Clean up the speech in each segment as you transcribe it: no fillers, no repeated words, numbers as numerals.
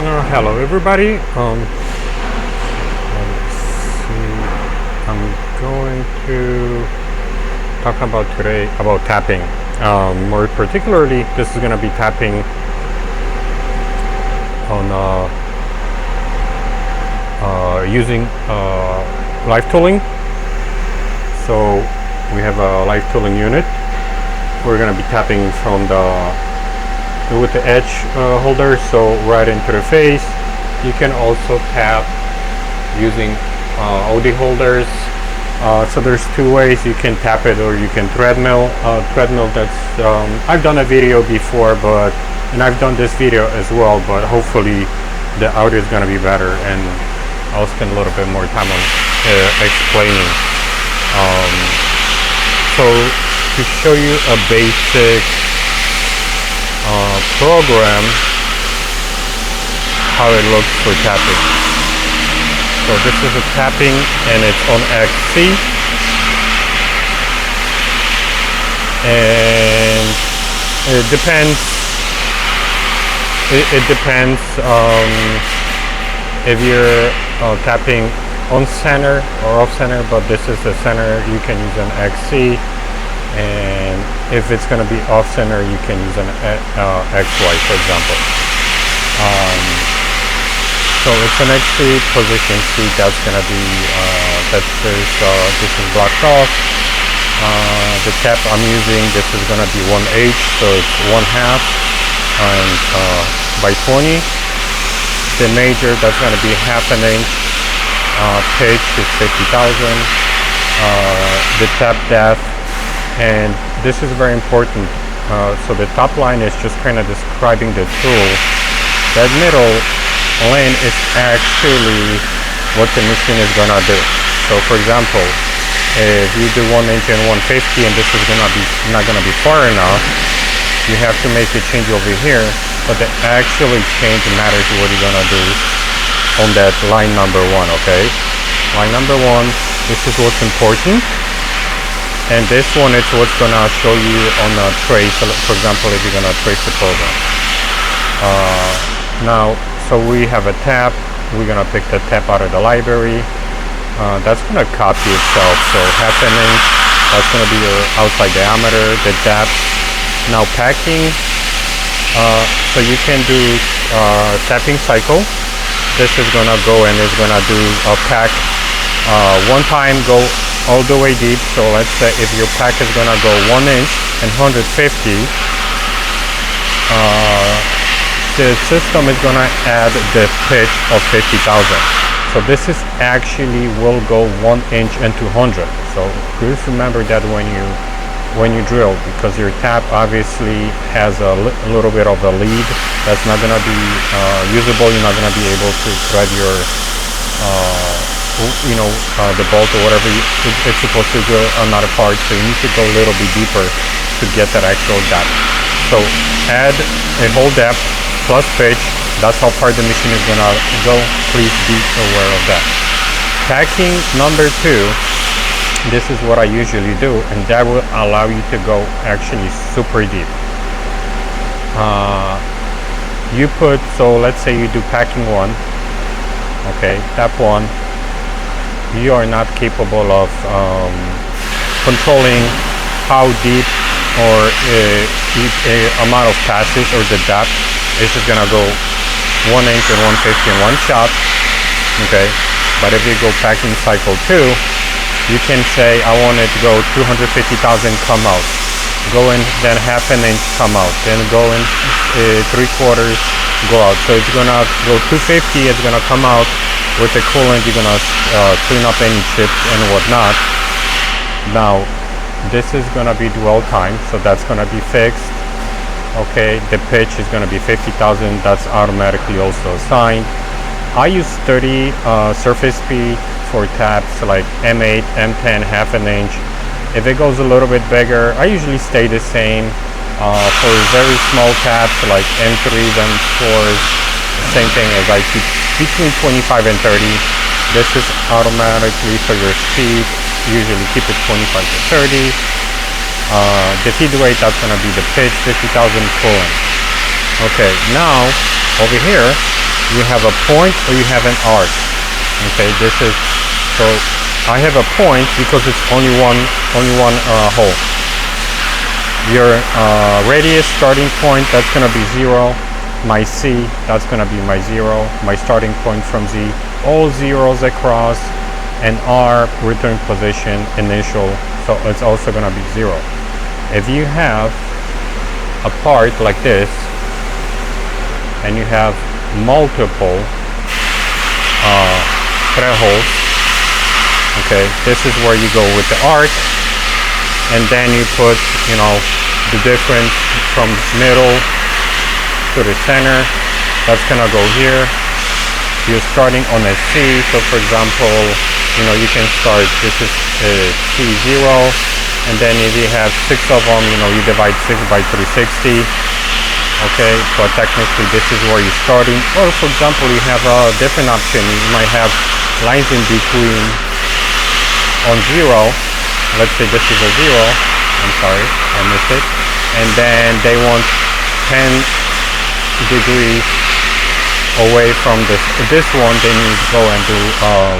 Hello everybody. Let's see. I'm going to talk about today about tapping. More particularly, this is going to be tapping on using live tooling. So we have a live tooling unit. We're going to be tapping from with the edge holder, so right into the face. You can also tap using OD holders. So there's two ways you can tap it, or you can treadmill. That's I've done a video before, and I've done this video as well, but hopefully the audio is going to be better, and I'll spend a little bit more time on explaining. So to show you a basic program, how it looks for tapping. So this is a tapping, and it's on XC, and it depends. It depends if you're tapping on center or off center, but this is the center. You can use an XC, and if it's going to be off center, you can use an XY, for example. So it's an XC position C. That's going to be this is blocked off. The tap I'm using, this is going to be 1/8, so it's 1/2 and by 20. The major, that's going to be 1/2 inch. Pitch is 50,000. The tap depth, and this is very important. So the top line is just kind of describing the tool. That middle lane is actually what the machine is gonna do. So for example, if you do 1 inch and 150, and this is not gonna be far enough, you have to make a change over here. But the actually change matters what you're gonna do on that line number 1. Okay, line number 1. This is what's important. And this one is what's gonna show you on a trace. For example, if you're gonna trace the program. Now, so we have a tap. We're gonna pick the tap out of the library. That's gonna copy itself. So 1/2 inch. That's gonna be your outside diameter. The depth. Now packing. So you can do tapping cycle. This is gonna go and it's gonna do a pack. One time go all the way deep. So let's say if your pack is gonna go 1 inch and 150, the system is gonna add the pitch of 50,000. So this is actually will go 1 inch and 200. So please remember that when you drill, because your tap obviously has a little bit of a lead that's not gonna be usable. You're not gonna be able to thread your the bolt or whatever it's supposed to go another part, so you need to go a little bit deeper to get that actual depth. So add a whole depth plus pitch. That's how far the machine is gonna go. Please be aware of that. Packing number 2. This is what I usually do, and that will allow you to go actually super deep. So let's say you do packing 1. Okay, tap 1. You are not capable of controlling how deep or amount of passes or the depth. It's just gonna go 1 inch and 150 in one shot. Okay, but if you go packing cycle 2, you can say I want it to go 250,000, come out. Go in, then 1/2 inch, come out. Then go in 3/4, go out. So it's gonna go 250. It's gonna come out. With the coolant, you're gonna clean up any chips and whatnot. Now, this is gonna be dwell time, so that's gonna be fixed. Okay, the pitch is gonna be 50,000. That's automatically also assigned. I use 30 surface speed for taps like M8, M10, 1/2 inch. If it goes a little bit bigger, I usually stay the same. For very small taps like M3s, M4s, same thing as I keep between 25 and 30. This is automatically for your speed. Usually keep it 25 to 30. The feed weight, that's going to be the pitch, 50,000 coolant. Okay, now over here you have a point or you have an arc. Okay, this is, so I have a point because it's only one hole. Your radius starting point, that's gonna be 0. My C, that's gonna be my 0. My starting point from Z, all zeros across, and R return position initial, so it's also gonna be 0. If you have a part like this and you have multiple thread holes, okay, this is where you go with the arc, and then you put, you know, the difference from middle to the center. That's gonna go here. You're starting on a C, so for example, you know, you can start, this is C0, and then if you have 6 of them, you know, you divide 6 by 360. Okay, but technically this is where you're starting. Or for example, you have a different option. You might have lines in between on 0. Let's say this is a 0. I'm sorry, I missed it. And then they want 10 degrees away from this one. Then you go and do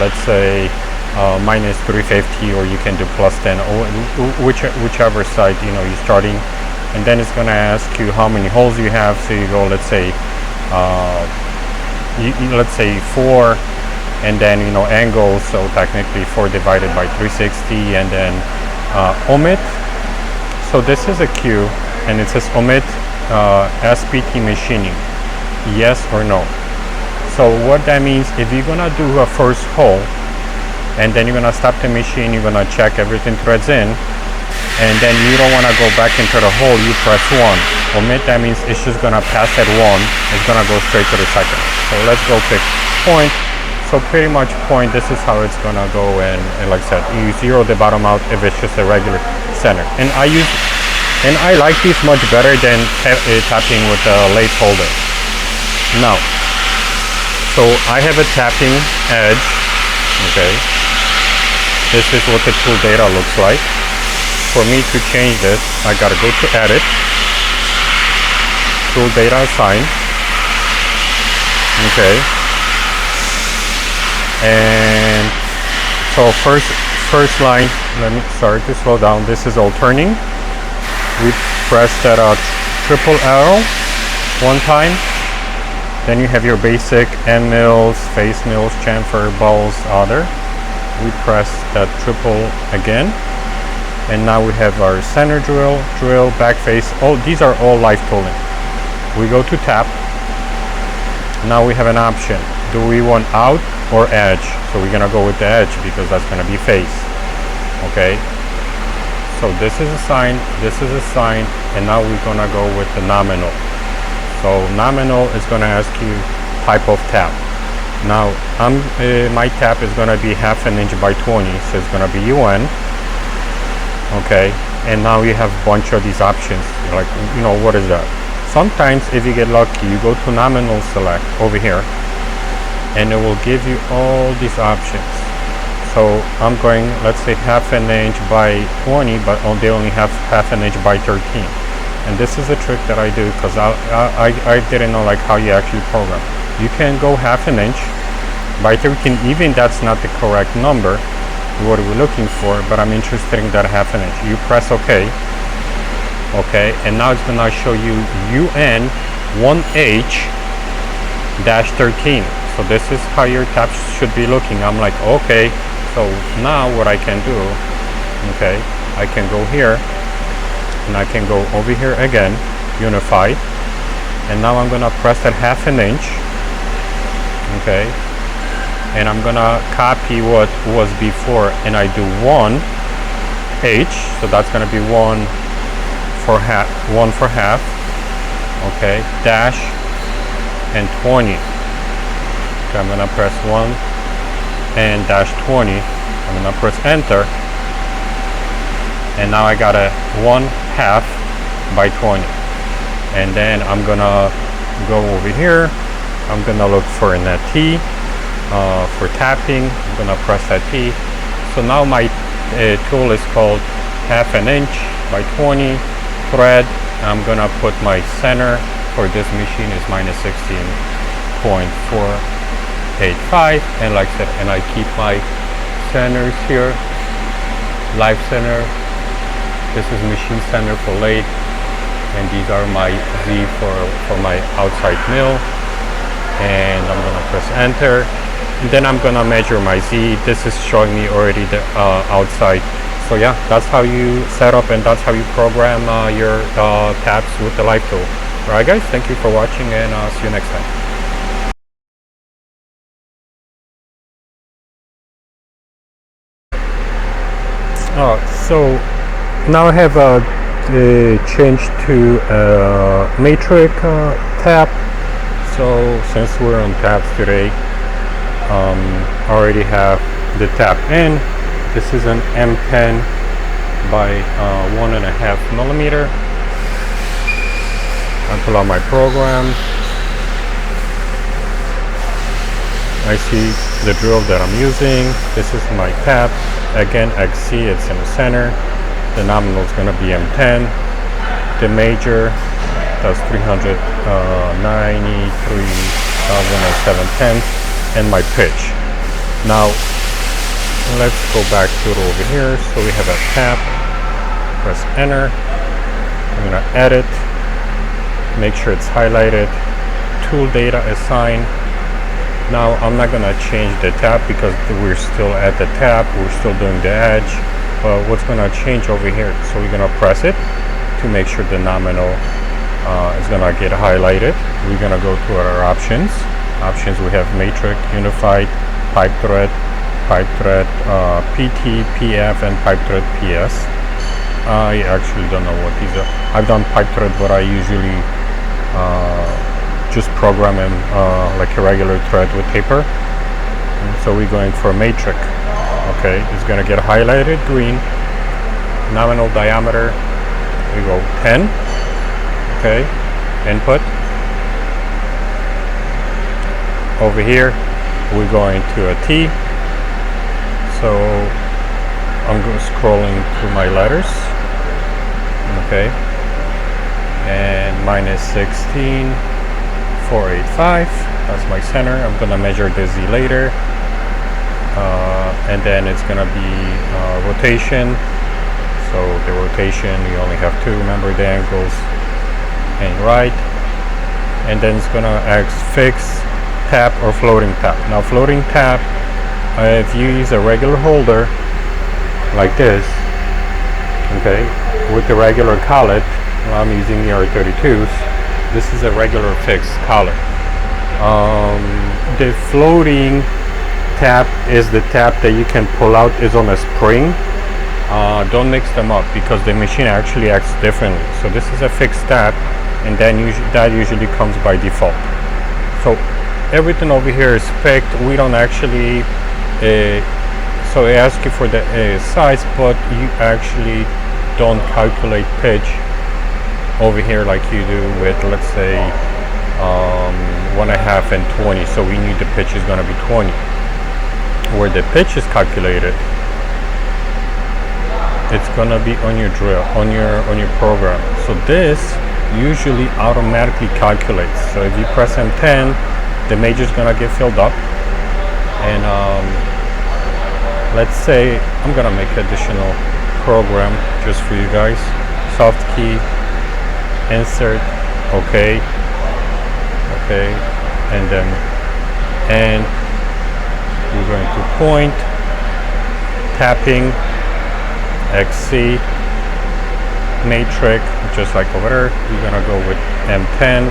let's say minus 350, or you can do plus 10, or whichever side, you know, you're starting. And then it's going to ask you how many holes you have. So you go, let's say, let's say 4, and then, you know, angle. So technically 4 divided by 360, and then omit. So this is a Q, and it says omit SPT machining, yes or no. So what that means, if you're gonna do a first hole, and then you're gonna stop the machine, you're gonna check everything threads in, and then you don't want to go back into the hole, you press 1. Omit, that means it's just going to pass at 1. It's going to go straight to the second. So let's go pick point. So pretty much point, this is how it's going to go, and like I said, you zero the bottom out if it's just a regular center. And I like these much better than tapping with a lathe holder. Now, so I have a tapping edge, okay. This is what the tool data looks like. For me to change this, I gotta go to edit, tool data assign, okay, and so first line, let me start to slow down. This is all turning. We press that triple arrow one time, then you have your basic end mills, face mills, chamfer, balls, other. We press that triple again. And now we have our center drill, back face. Oh, these are all live tooling. We go to tap. Now we have an option. Do we want out or edge? So we're gonna go with the edge because that's gonna be face. Okay. So this is a sign, and now we're gonna go with the nominal. So nominal is gonna ask you type of tap. Now my tap is gonna be 1/2 inch by 20, so it's gonna be UN. Okay, and now you have a bunch of these options. You're like, you know, what is that? Sometimes if you get lucky, you go to nominal select over here, and it will give you all these options. So I'm going, let's say 1/2 inch by 20, but they only have 1/2 inch by 13. And this is a trick that I do because I didn't know like how you actually program. You can go 1/2 inch by 13, even that's not the correct number, what we're looking for, but I'm interested in that 1/2 inch. You press OK. Okay, and now it's gonna show you UN 1H-13. So this is how your tap should be looking. I'm like, okay, so now what I can do, okay, I can go here, and I can go over here again, unified, and now I'm gonna press that 1/2 inch, okay, and I'm gonna copy what was before, and I do 1H, so that's gonna be 1 for half, okay, dash, and 20. Okay, I'm gonna press 1 and dash 20. I'm gonna press enter, and now I got a 1/2 by 20. And then I'm gonna go over here. I'm gonna look for a T for tapping. I'm gonna press that T. So now my tool is called 1/2 inch by 20 thread. I'm gonna put my center for this machine is -16.5. 1.485, and like I said, and I keep my centers here. Live center, this is machine center for lathe, and these are my Z for my outside mill. And I'm gonna press enter, and then I'm gonna measure my Z. This is showing me already the outside. So yeah, that's how you set up and that's how you program your tabs with the live tool. Alright guys, thank you for watching, and see you next time. So now I have changed to matrix tab. So since we're on tabs today, I already have the tab in. This is an M10 by 1.5 millimeter. I pull out my program. I see the drill that I'm using. This is my tab. Again, XC, it's in the center. The nominal is going to be M10. The major, that's 393,007 and my pitch. Now let's go back to it over here. So we have a tab, press enter. I'm going to edit, make sure it's highlighted, tool data assign. Now I'm not going to change the tab because we're still at the tab, we're still doing the edge. But what's going to change over here, so we're going to press it to make sure the nominal is going to get highlighted. We're going to go to our options. We have matrix, unified, pipe thread, PT, PF, and pipe thread PS. I actually don't know what these are. I've done pipe thread, but I usually just program them like a regular thread with taper. And so we're going for matrix. Okay, it's going to get highlighted green. Nominal diameter, we go 10. Okay, input. Over here we're going to a T. So I'm scrolling through my letters. Okay, and -16, 485, that's my center. I'm gonna measure the Z later, and then it's gonna be rotation. So the rotation, you only have two, remember the angles and right, and then it's gonna ask fix, tap, or floating tap. Now floating tap, if you use a regular holder like this, okay, with the regular collet, I'm using the R32s, this is a regular fixed collet. The floating tap is the tap that you can pull out, is on a spring. Don't mix them up because the machine actually acts differently. So this is a fixed tap, and then that usually comes by default. So everything over here is fixed. We don't actually so it asks you for the size, but you actually don't calculate pitch over here like you do with, let's say, 1.5 and 20. So we knew the pitch is going to be 20. Where the pitch is calculated, it's going to be on your drill, on your program. So this usually automatically calculates. So if you press M10, the major is going to get filled up, and let's say I'm gonna make additional program just for you guys. Soft key, insert, okay, and then we're going to point, tapping, XC, matrix, just like over there. We're gonna go with M10.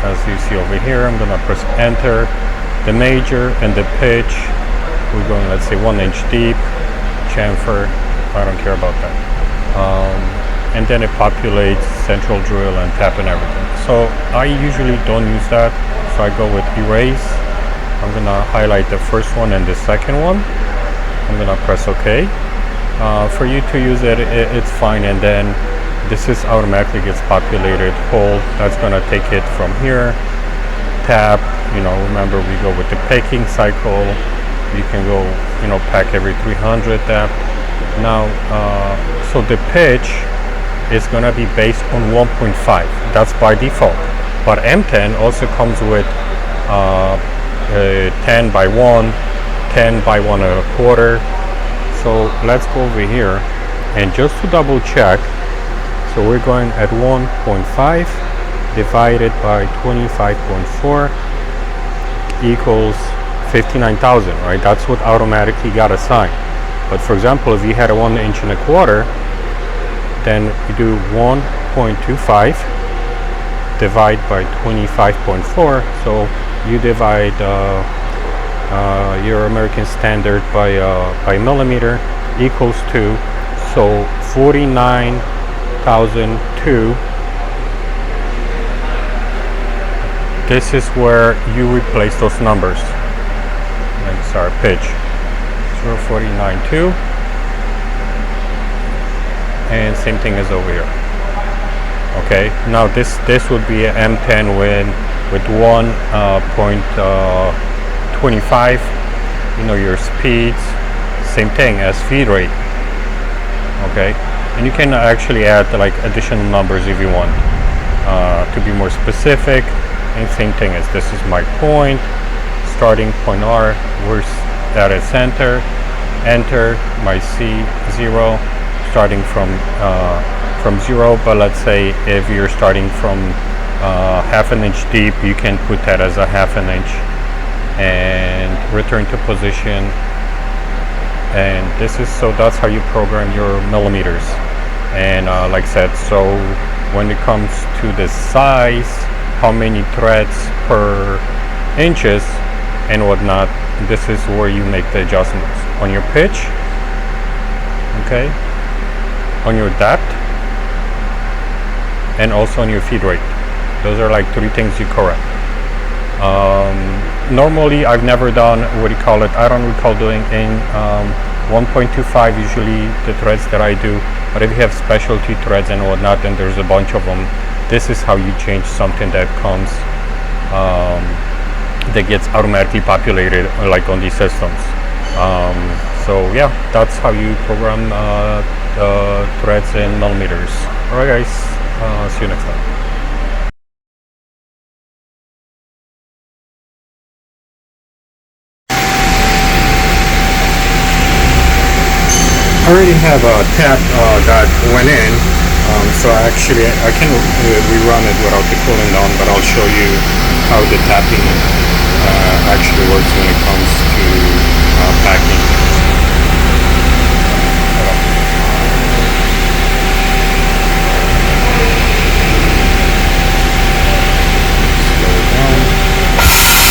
As you see over here, I'm gonna press enter. The major and the pitch, we're going, let's say, 1 inch deep, chamfer, I don't care about that. And then it populates central drill and tap and everything. So I usually don't use that, so I go with erase. I'm gonna highlight the first one and the second one. I'm gonna press OK. For you to use it, it's fine, and then this is automatically gets populated. Hold, that's gonna take it from here. Tap, remember we go with the packing cycle. You can go, pack every 300 tap. Now, so the pitch is gonna be based on 1.5. That's by default. But M10 also comes with 10 by 1, 10 by 1 and a quarter. So let's go over here and just to double check, so we're going at 1.5 divided by 25.4 equals 59,000, right? That's what automatically got assigned. But for example, if you had a 1 inch and a quarter, then you do 1.25 divide by 25.4. So you divide your American standard by millimeter equals 2. So 49,002. This is where you replace those numbers. That's our pitch. 0.492. And same thing as over here. Okay, now this would be an M10 with 1.25. You know your speeds, same thing as feed rate. Okay, and you can actually add like additional numbers if you want to be more specific. And same thing as this is my point, starting point R. We're at a center. Enter my C0, starting from 0. But let's say if you're starting from half an inch deep, you can put that as a half an inch and return to position. And this is, so that's how you program your millimeters. And like I said, so when it comes to the size, how many threads per inches and whatnot, this is where you make the adjustments on your pitch, okay, on your depth, and also on your feed rate. Those are like 3 things you correct. Normally I've never done what do you call it, I don't recall doing in 1.25 usually the threads that I do. But if you have specialty threads and whatnot, then there's a bunch of them. This is how you change something that comes that gets automatically populated like on these systems. So yeah, that's how you program threads in millimeters. Alright guys, see you next time. I already have a tap that went in, so actually I can rerun it without the cooling down, but I'll show you how the tapping actually works when it comes to packing. Slow it down. Ta-da!